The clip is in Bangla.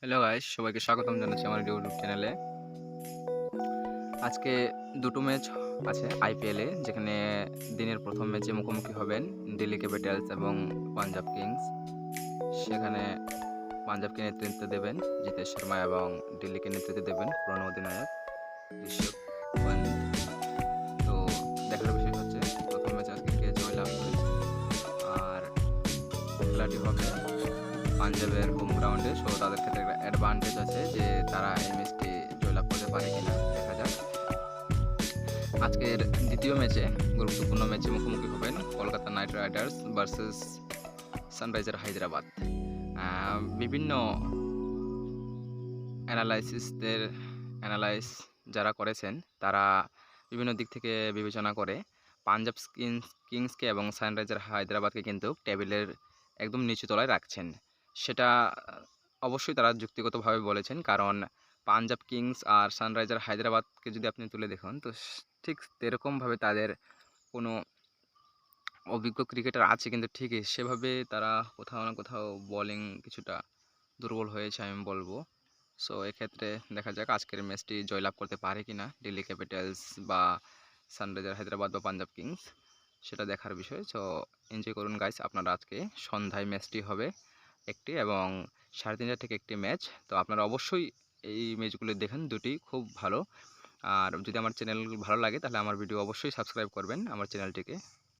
হ্যালো গাইস, সবাইকে স্বাগতম জানাচ্ছি আমার ইউটিউব চ্যানেলে। আজকে দুটো ম্যাচ আছে আইপিএলে, যেখানে দিনের প্রথম ম্যাচে মুখোমুখি হবেন দিল্লি ক্যাপিটালস এবং পাঞ্জাব কিংস। সেখানে পাঞ্জাবকে নেতৃত্ব দেবেন জিতেশ শর্মা এবং দিল্লিকে নেতৃত্ব দেবেন পুরনো অধিনায়ক ঋষভ পন্ত। তো দেখার বিষয় হচ্ছে প্রথম ম্যাচে আজকে কে জয়লাভ করেছে। আর খেলাটি হবে পাঞ্জাবের হোম গ্রাউন্ডে, সো তাদের ক্ষেত্রে একটা অ্যাডভান্টেজ আছে যে তারা এই ম্যাচটি জয়লাভ করতে পারে কিনা, দেখা যাক। আজকের দ্বিতীয় ম্যাচে, গুরুত্বপূর্ণ ম্যাচে মুখোমুখি হবেন Kolkata night Riders versus sunriser Hyderabad. বিভিন্ন অ্যানালাইস যারা করেছেন, তারা বিভিন্ন দিক থেকে বিবেচনা করে পাঞ্জাব কিংসকে এবং সানরাইজার হায়দ্রাবাদকে কিন্তু টেবিলের একদম নিচু তলায় রাখছেন। সেটা অবশ্যই তারা যুক্তিগতভাবে বলেছেন, কারণ পাঞ্জাব কিংস আর সানরাইজার হায়দ্রাবাদকে যদি আপনি তুলে দেখুন, তো ঠিক সেরকমভাবে তাদের কোনো অভিজ্ঞ ক্রিকেটার আছে, কিন্তু ঠিকই সেভাবে তারা কোথাও না কোথাও বোলিং কিছুটা দুর্বল হয়েছে আমি বলবো। সো এক্ষেত্রে দেখা যাক আজকের ম্যাচটি জয়লাভ করতে পারে কিনা দিল্লি ক্যাপিটালস বা সানরাইজার হায়দ্রাবাদ বা পাঞ্জাব কিংস, সেটা দেখার বিষয়। সো এনজয় করুন গাইস আপনারা। আজকে সন্ধ্যায় ম্যাচটি হবে একটি, এবং 3:30 থেকে একটি ম্যাচ। তো আপনারা অবশ্যই এই ম্যাচগুলো দেখেন, দুটি খুব ভালো। আর যদি আমার চ্যানেল ভালো লাগে তাহলে আমার ভিডিও অবশ্যই সাবস্ক্রাইব করবেন আমার চ্যানেলটিকে।